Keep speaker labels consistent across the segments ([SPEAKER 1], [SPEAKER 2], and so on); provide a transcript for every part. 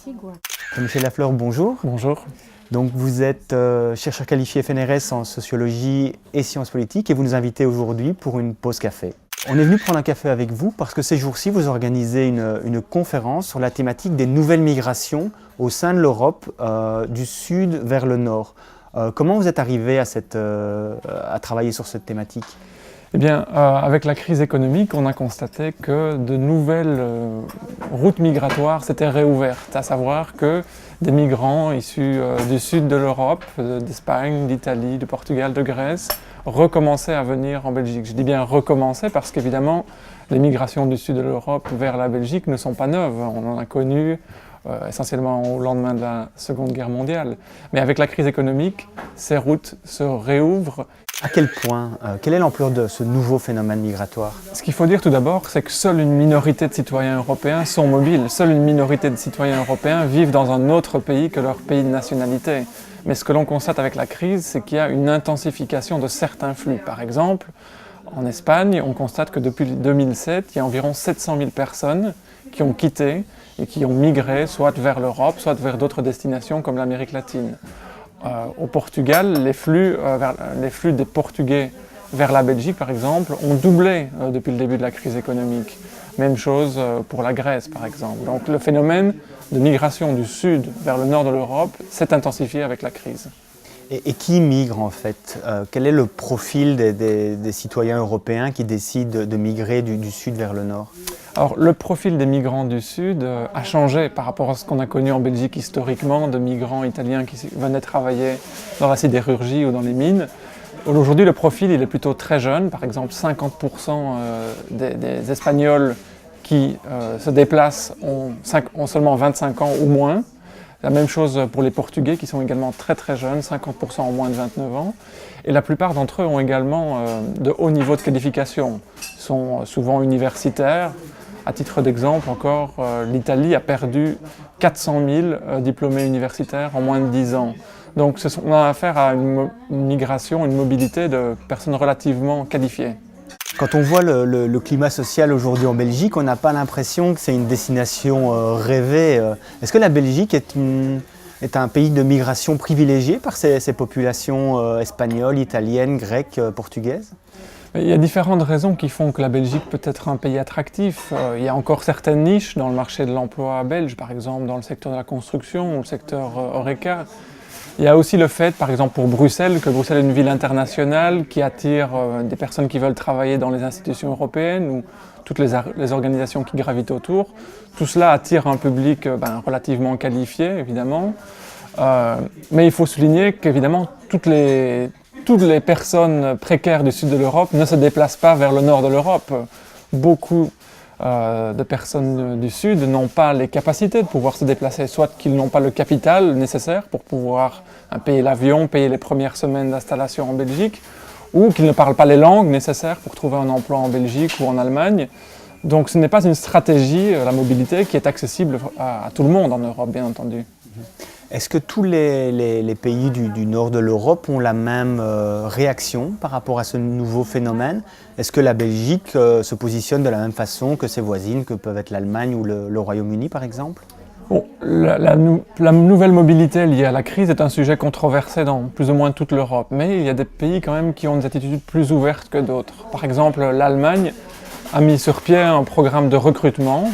[SPEAKER 1] antigua.
[SPEAKER 2] Michel Lafleur, bonjour.
[SPEAKER 3] Bonjour.
[SPEAKER 2] Donc vous êtes chercheur qualifié FNRS en sociologie et sciences politiques et vous nous invitez aujourd'hui pour une pause café. On est venu prendre un café avec vous parce que ces jours-ci vous organisez une conférence sur la thématique des nouvelles migrations au sein de l'Europe, du sud vers le nord. Comment vous êtes arrivé à travailler sur cette thématique ?
[SPEAKER 3] Eh bien, avec la crise économique, on a constaté que de nouvelles routes migratoires s'étaient réouvertes, à savoir que des migrants issus du sud de l'Europe, d'Espagne, d'Italie, du Portugal, de Grèce, recommençaient à venir en Belgique. Je dis bien recommencer parce qu'évidemment, les migrations du sud de l'Europe vers la Belgique ne sont pas neuves. On en a connu essentiellement au lendemain de la Seconde Guerre mondiale. Mais avec la crise économique, ces routes se réouvrent.
[SPEAKER 2] À quel point, quelle est l'ampleur de ce nouveau phénomène migratoire ?
[SPEAKER 3] Ce qu'il faut dire tout d'abord, c'est que seule une minorité de citoyens européens sont mobiles. Seule une minorité de citoyens européens vivent dans un autre pays que leur pays de nationalité. Mais ce que l'on constate avec la crise, c'est qu'il y a une intensification de certains flux. Par exemple, en Espagne, on constate que depuis 2007, il y a environ 700 000 personnes qui ont quitté et qui ont migré soit vers l'Europe, soit vers d'autres destinations comme l'Amérique latine. Au Portugal, les flux des Portugais vers la Belgique, par exemple, ont doublé depuis le début de la crise économique. Même chose pour la Grèce, par exemple. Donc le phénomène de migration du sud vers le nord de l'Europe s'est intensifié avec la crise.
[SPEAKER 2] Et qui migre en fait ? Quel est le profil des citoyens européens qui décident de migrer du sud vers le nord ?
[SPEAKER 3] Alors, le profil des migrants du Sud a changé par rapport à ce qu'on a connu en Belgique historiquement, de migrants italiens qui venaient travailler dans la sidérurgie ou dans les mines. Aujourd'hui, le profil il est plutôt très jeune. Par exemple, 50% des Espagnols qui se déplacent ont seulement 25 ans ou moins. La même chose pour les Portugais qui sont également très très jeunes, 50% ont moins de 29 ans. Et la plupart d'entre eux ont également de hauts niveaux de qualification. Ils sont souvent universitaires. À titre d'exemple encore, l'Italie a perdu 400 000 diplômés universitaires en moins de 10 ans. Donc on a affaire à une migration, une mobilité de personnes relativement qualifiées.
[SPEAKER 2] Quand on voit le climat social aujourd'hui en Belgique, on n'a pas l'impression que c'est une destination rêvée. Est-ce que la Belgique est un pays de migration privilégié par ces populations espagnoles, italiennes, grecques, portugaises ?
[SPEAKER 3] Il y a différentes raisons qui font que la Belgique peut être un pays attractif. Il y a encore certaines niches dans le marché de l'emploi belge, par exemple dans le secteur de la construction ou le secteur Horeca. Il y a aussi le fait, par exemple pour Bruxelles, que Bruxelles est une ville internationale qui attire des personnes qui veulent travailler dans les institutions européennes ou toutes les organisations qui gravitent autour. Tout cela attire un public relativement qualifié, évidemment. Mais il faut souligner qu'évidemment, toutes les personnes précaires du sud de l'Europe ne se déplacent pas vers le nord de l'Europe. Beaucoup de personnes du sud n'ont pas les capacités de pouvoir se déplacer, soit qu'ils n'ont pas le capital nécessaire pour pouvoir payer l'avion, payer les premières semaines d'installation en Belgique, ou qu'ils ne parlent pas les langues nécessaires pour trouver un emploi en Belgique ou en Allemagne. Donc ce n'est pas une stratégie, la mobilité, qui est accessible à tout le monde en Europe, bien entendu.
[SPEAKER 2] Est-ce que tous les pays du nord de l'Europe ont la même réaction par rapport à ce nouveau phénomène ? Est-ce que la Belgique se positionne de la même façon que ses voisines, que peuvent être l'Allemagne ou le Royaume-Uni par exemple ?
[SPEAKER 3] Bon, la nouvelle mobilité liée à la crise est un sujet controversé dans plus ou moins toute l'Europe, mais il y a des pays quand même qui ont des attitudes plus ouvertes que d'autres. Par exemple, l'Allemagne a mis sur pied un programme de recrutement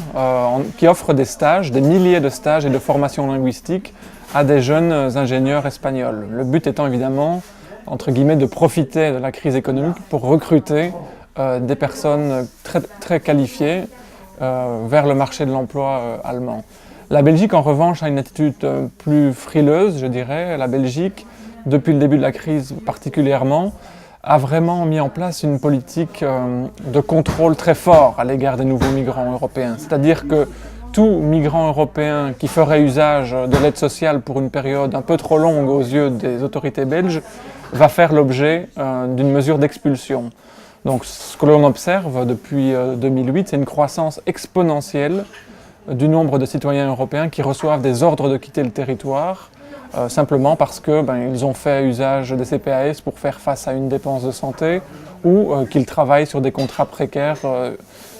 [SPEAKER 3] qui offre des stages, des milliers de stages et de formations linguistiques à des jeunes ingénieurs espagnols. Le but étant évidemment, entre guillemets, de profiter de la crise économique pour recruter des personnes très, très qualifiées vers le marché de l'emploi allemand. La Belgique, en revanche, a une attitude plus frileuse, je dirais. La Belgique, depuis le début de la crise particulièrement, a vraiment mis en place une politique de contrôle très fort à l'égard des nouveaux migrants européens. C'est-à-dire que tout migrant européen qui ferait usage de l'aide sociale pour une période un peu trop longue aux yeux des autorités belges va faire l'objet d'une mesure d'expulsion. Donc ce que l'on observe depuis 2008, c'est une croissance exponentielle du nombre de citoyens européens qui reçoivent des ordres de quitter le territoire simplement parce qu'ils ont fait usage des CPAS pour faire face à une dépense de santé ou qu'ils travaillent sur des contrats précaires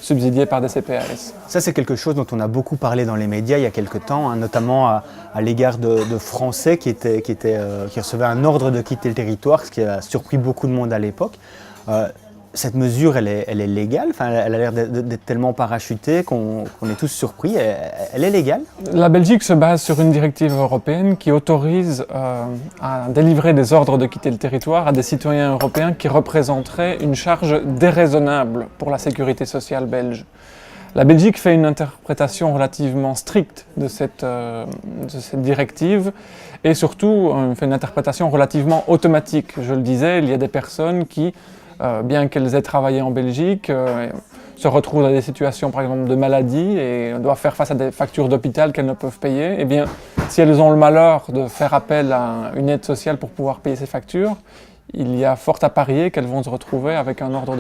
[SPEAKER 3] subsidiés par des CPAS.
[SPEAKER 2] Ça, c'est quelque chose dont on a beaucoup parlé dans les médias il y a quelque temps, hein, notamment à l'égard de Français qui recevaient un ordre de quitter le territoire, ce qui a surpris beaucoup de monde à l'époque. Cette mesure, elle est légale, enfin, elle a l'air d'être tellement parachutée qu'on est tous surpris. Elle est légale?
[SPEAKER 3] La Belgique se base sur une directive européenne qui autorise à délivrer des ordres de quitter le territoire à des citoyens européens qui représenteraient une charge déraisonnable pour la sécurité sociale belge. La Belgique fait une interprétation relativement stricte de cette directive et surtout fait une interprétation relativement automatique. Je le disais, il y a des personnes qui, bien qu'elles aient travaillé en Belgique, se retrouvent dans des situations par exemple de maladie et doivent faire face à des factures d'hôpital qu'elles ne peuvent payer. Eh bien, si elles ont le malheur de faire appel à une aide sociale pour pouvoir payer ces factures, il y a fort à parier qu'elles vont se retrouver avec un ordre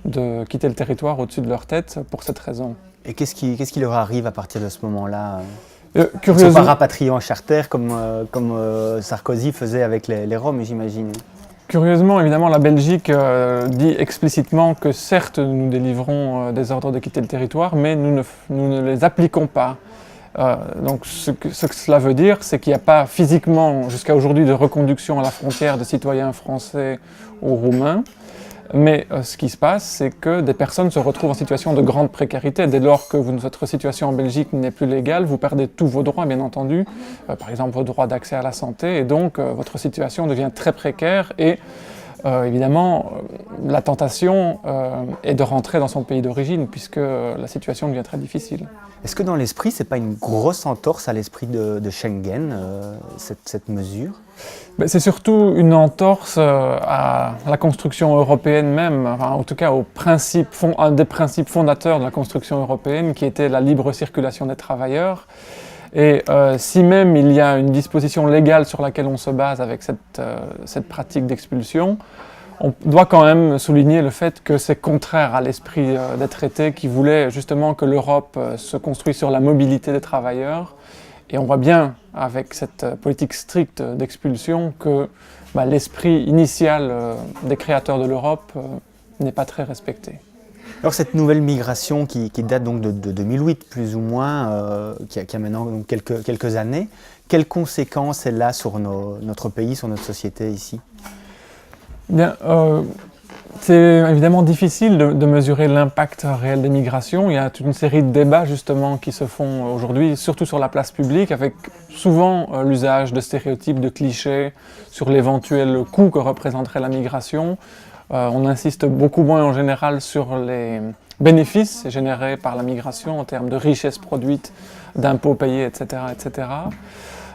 [SPEAKER 3] de quitter le territoire au-dessus de leur tête pour cette raison.
[SPEAKER 2] Et qu'est-ce qui leur arrive à partir de ce moment-là? Ils ne
[SPEAKER 3] Curieusement,
[SPEAKER 2] sont pas rapatriés en charter comme Sarkozy faisait avec les Roms, j'imagine.
[SPEAKER 3] Curieusement, évidemment, la Belgique dit explicitement que certes, nous délivrons des ordres de quitter le territoire, mais nous ne les appliquons pas. Donc ce que cela veut dire, c'est qu'il n'y a pas physiquement, jusqu'à aujourd'hui, de reconduction à la frontière de citoyens français ou roumains. Mais ce qui se passe, c'est que des personnes se retrouvent en situation de grande précarité. Dès lors que votre situation en Belgique n'est plus légale, vous perdez tous vos droits, bien entendu, par exemple vos droits d'accès à la santé, et donc votre situation devient très précaire et évidemment, la tentation est de rentrer dans son pays d'origine puisque la situation devient très difficile.
[SPEAKER 2] Est-ce que dans l'esprit, ce n'est pas une grosse entorse à l'esprit de Schengen, cette mesure?
[SPEAKER 3] C'est surtout une entorse à la construction européenne même, enfin, en tout cas un des principes fondateurs de la construction européenne qui était la libre circulation des travailleurs. Et si même il y a une disposition légale sur laquelle on se base avec cette pratique d'expulsion, on doit quand même souligner le fait que c'est contraire à l'esprit des traités qui voulaient justement que l'Europe se construise sur la mobilité des travailleurs. Et on voit bien avec cette politique stricte d'expulsion que l'esprit initial des créateurs de l'Europe n'est pas très respecté.
[SPEAKER 2] Alors cette nouvelle migration qui date donc de 2008 plus ou moins, qui a maintenant donc quelques années, quelles conséquences elle a sur notre pays, sur notre société ici?
[SPEAKER 3] Bien, c'est évidemment difficile de mesurer l'impact réel des migrations. Il y a toute une série de débats justement qui se font aujourd'hui, surtout sur la place publique, avec souvent l'usage de stéréotypes, de clichés sur l'éventuel coût que représenterait la migration. On insiste beaucoup moins en général sur les bénéfices générés par la migration en termes de richesse produite, d'impôts payés, etc., etc.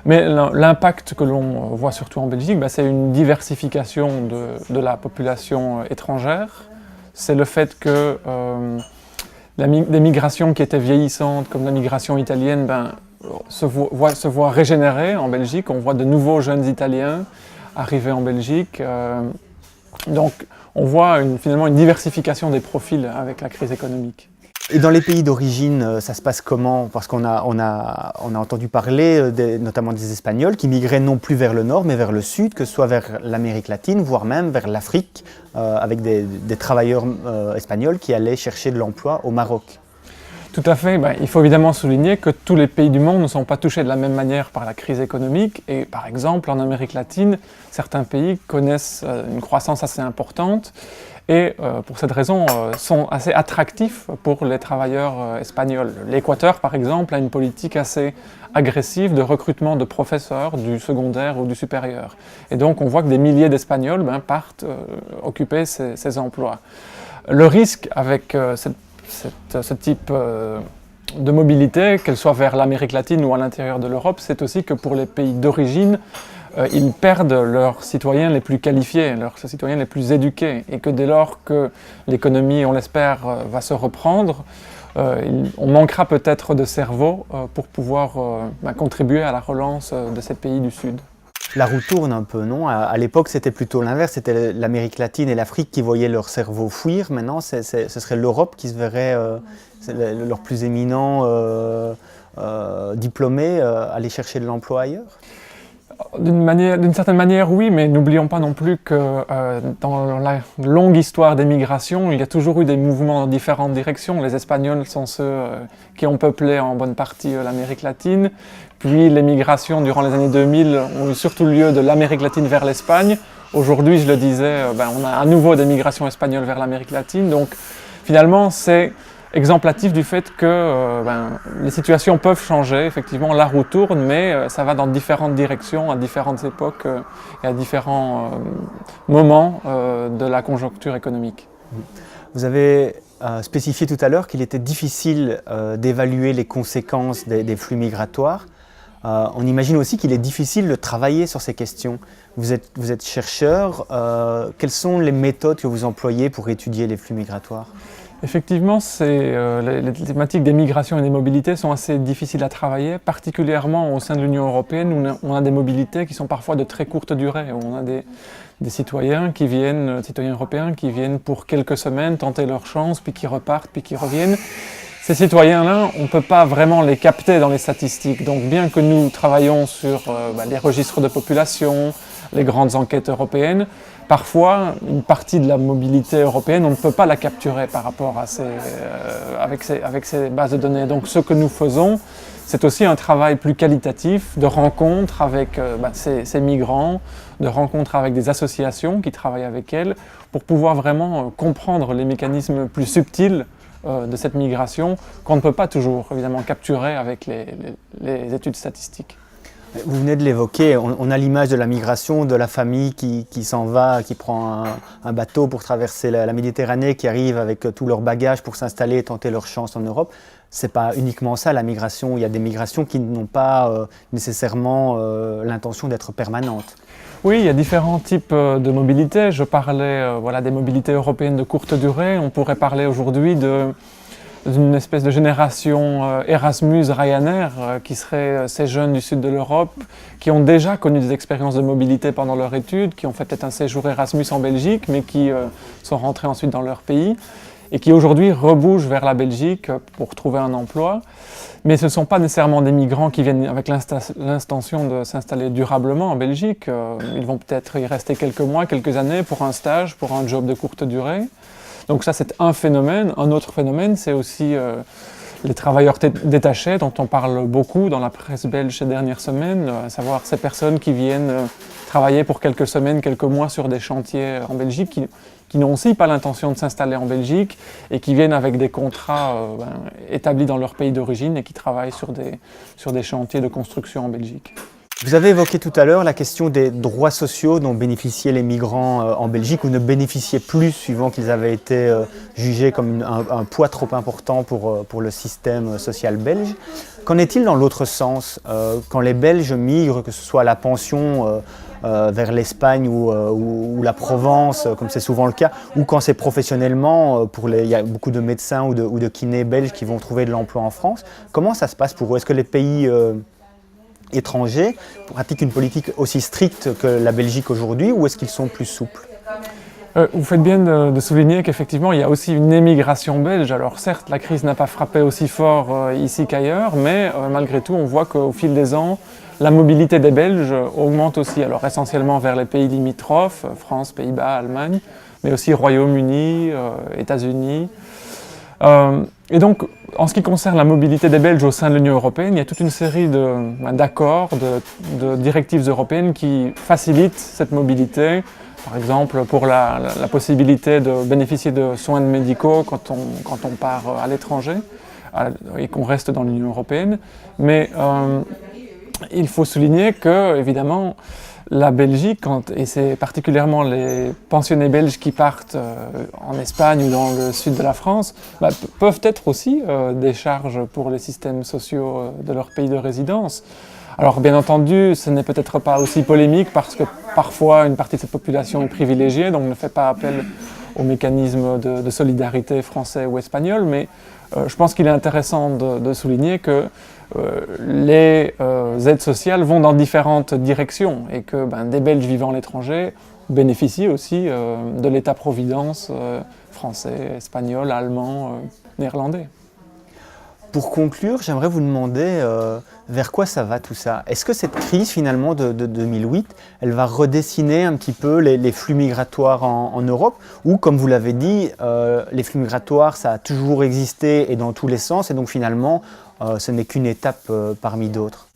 [SPEAKER 3] Mais l'impact que l'on voit surtout en Belgique, c'est une diversification de la population étrangère. C'est le fait que des migrations qui étaient vieillissantes, comme la migration italienne, se voient régénérer en Belgique. On voit de nouveaux jeunes Italiens arriver en Belgique. Donc on voit finalement une diversification des profils avec la crise économique.
[SPEAKER 2] Et dans les pays d'origine, ça se passe comment? Parce qu'on a entendu parler notamment des Espagnols qui migraient non plus vers le nord mais vers le sud, que ce soit vers l'Amérique latine, voire même vers l'Afrique, avec des travailleurs espagnols qui allaient chercher de l'emploi au Maroc.
[SPEAKER 3] Tout à fait. Il faut évidemment souligner que tous les pays du monde ne sont pas touchés de la même manière par la crise économique. Et par exemple, en Amérique latine, certains pays connaissent une croissance assez importante et pour cette raison sont assez attractifs pour les travailleurs espagnols. L'Équateur, par exemple, a une politique assez agressive de recrutement de professeurs du secondaire ou du supérieur. Et donc on voit que des milliers d'Espagnols partent occuper ces emplois. Le risque avec ce type de mobilité, qu'elle soit vers l'Amérique latine ou à l'intérieur de l'Europe, c'est aussi que pour les pays d'origine, ils perdent leurs citoyens les plus qualifiés, leurs citoyens les plus éduqués, et que dès lors que l'économie, on l'espère, va se reprendre, on manquera peut-être de cerveau pour pouvoir contribuer à la relance de ces pays du Sud.
[SPEAKER 2] La roue tourne un peu, non? À l'époque, c'était plutôt l'inverse, c'était l'Amérique latine et l'Afrique qui voyaient leur cerveau fuir. Maintenant, ce serait l'Europe qui se verrait, leurs plus éminents diplômés, aller chercher de l'emploi ailleurs?
[SPEAKER 3] D'une certaine manière, oui, mais n'oublions pas non plus que dans la longue histoire des migrations, il y a toujours eu des mouvements dans différentes directions. Les Espagnols sont ceux qui ont peuplé en bonne partie l'Amérique latine. Puis les migrations durant les années 2000 ont eu surtout lieu de l'Amérique latine vers l'Espagne. Aujourd'hui, je le disais, on a à nouveau des migrations espagnoles vers l'Amérique latine. Donc finalement, c'est exemplatif du fait que les situations peuvent changer, effectivement la roue tourne, mais ça va dans différentes directions, à différentes époques et à différents moments de la conjoncture économique.
[SPEAKER 2] Vous avez spécifié tout à l'heure qu'il était difficile d'évaluer les conséquences des flux migratoires. On imagine aussi qu'il est difficile de travailler sur ces questions. Vous êtes chercheur, quelles sont les méthodes que vous employez pour étudier les flux migratoires ?
[SPEAKER 3] Effectivement, les thématiques des migrations et des mobilités sont assez difficiles à travailler, particulièrement au sein de l'Union européenne où on a des mobilités qui sont parfois de très courte durée, où on a des citoyens européens qui viennent pour quelques semaines tenter leur chance, puis qui repartent, puis qui reviennent. Ces citoyens-là, on ne peut pas vraiment les capter dans les statistiques. Donc bien que nous travaillons sur les registres de population, les grandes enquêtes européennes, parfois, une partie de la mobilité européenne, on ne peut pas la capturer par rapport à avec ces bases de données. Donc ce que nous faisons, c'est aussi un travail plus qualitatif de rencontres avec ces migrants, de rencontres avec des associations qui travaillent avec elles, pour pouvoir vraiment comprendre les mécanismes plus subtils de cette migration qu'on ne peut pas toujours évidemment capturer avec les études statistiques.
[SPEAKER 2] Vous venez de l'évoquer, on a l'image de la migration, de la famille qui s'en va, qui prend un bateau pour traverser la Méditerranée, qui arrive avec tous leurs bagages pour s'installer et tenter leur chance en Europe. Ce n'est pas uniquement ça la migration, il y a des migrations qui n'ont pas nécessairement l'intention d'être permanentes.
[SPEAKER 3] Oui, il y a différents types de mobilité. Je parlais des mobilités européennes de courte durée. On pourrait parler aujourd'hui d'une espèce de génération Erasmus-Ryanair qui serait ces jeunes du sud de l'Europe qui ont déjà connu des expériences de mobilité pendant leur étude, qui ont fait peut-être un séjour Erasmus en Belgique, mais qui sont rentrés ensuite dans leur pays et qui aujourd'hui rebougent vers la Belgique pour trouver un emploi. Mais ce ne sont pas nécessairement des migrants qui viennent avec l'intention de s'installer durablement en Belgique. Ils vont peut-être y rester quelques mois, quelques années pour un stage, pour un job de courte durée. Donc ça, c'est un phénomène. Un autre phénomène, c'est aussi les travailleurs détachés, dont on parle beaucoup dans la presse belge ces dernières semaines, à savoir ces personnes qui viennent travailler pour quelques semaines, quelques mois sur des chantiers en Belgique, qui n'ont aussi pas l'intention de s'installer en Belgique et qui viennent avec des contrats établis dans leur pays d'origine et qui travaillent sur des chantiers de construction en Belgique.
[SPEAKER 2] Vous avez évoqué tout à l'heure la question des droits sociaux dont bénéficiaient les migrants en Belgique ou ne bénéficiaient plus suivant qu'ils avaient été jugés comme un poids trop important pour le système social belge. Qu'en est-il dans l'autre sens quand les Belges migrent, que ce soit à la pension vers l'Espagne ou la Provence, comme c'est souvent le cas, ou quand c'est professionnellement, il y a beaucoup de médecins ou de kinés belges qui vont trouver de l'emploi en France. Comment ça se passe pour eux? Est-ce que les pays étrangers pratiquent une politique aussi stricte que la Belgique aujourd'hui ou est-ce qu'ils sont plus souples?
[SPEAKER 3] Vous faites bien de souligner qu'effectivement il y a aussi une émigration belge. Alors certes, la crise n'a pas frappé aussi fort ici qu'ailleurs, mais malgré tout on voit qu'au fil des ans, la mobilité des Belges augmente aussi. Alors essentiellement vers les pays limitrophes, France, Pays-Bas, Allemagne, mais aussi Royaume-Uni, États-Unis. Et donc, en ce qui concerne la mobilité des Belges au sein de l'Union européenne, il y a toute une série d'accords, de directives européennes qui facilitent cette mobilité. Par exemple, pour la possibilité de bénéficier de soins médicaux quand on part à l'étranger et qu'on reste dans l'Union européenne. Mais il faut souligner que, évidemment, la Belgique, et c'est particulièrement les pensionnés belges qui partent en Espagne ou dans le sud de la France, peuvent être aussi des charges pour les systèmes sociaux de leur pays de résidence. Alors bien entendu, ce n'est peut-être pas aussi polémique parce que parfois une partie de cette population est privilégiée, donc ne fait pas appel aux mécanismes de solidarité français ou espagnol, mais je pense qu'il est intéressant de souligner que les aides sociales vont dans différentes directions et que des Belges vivant à l'étranger bénéficient aussi de l'État-providence français, espagnol, allemand, néerlandais.
[SPEAKER 2] Pour conclure, j'aimerais vous demander vers quoi ça va tout ça. Est-ce que cette crise finalement de 2008, elle va redessiner un petit peu les flux migratoires en Europe, ou comme vous l'avez dit, les flux migratoires ça a toujours existé et dans tous les sens, et donc finalement ce n'est qu'une étape parmi d'autres?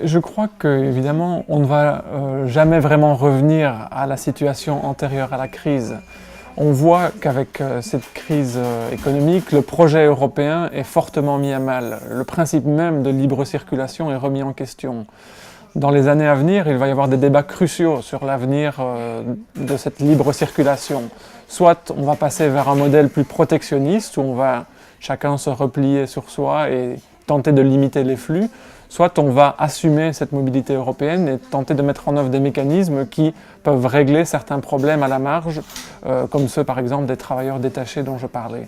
[SPEAKER 3] Je crois qu'évidemment, on ne va jamais vraiment revenir à la situation antérieure à la crise. On voit qu'avec cette crise économique, le projet européen est fortement mis à mal. Le principe même de libre circulation est remis en question. Dans les années à venir, il va y avoir des débats cruciaux sur l'avenir de cette libre circulation. Soit on va passer vers un modèle plus protectionniste, où on va chacun se replier sur soi et tenter de limiter les flux, soit on va assumer cette mobilité européenne et tenter de mettre en œuvre des mécanismes qui peuvent régler certains problèmes à la marge, comme ceux par exemple des travailleurs détachés dont je parlais.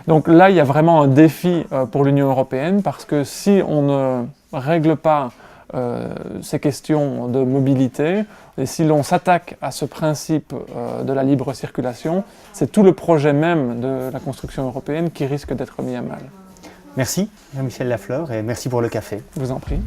[SPEAKER 3] Donc là, il y a vraiment un défi pour l'Union européenne, parce que si on ne règle pas ces questions de mobilité, et si l'on s'attaque à ce principe de la libre circulation, c'est tout le projet même de la construction européenne qui risque d'être mis à mal.
[SPEAKER 2] Merci Jean-Michel Lafleur et merci pour le café.
[SPEAKER 3] Je vous en prie.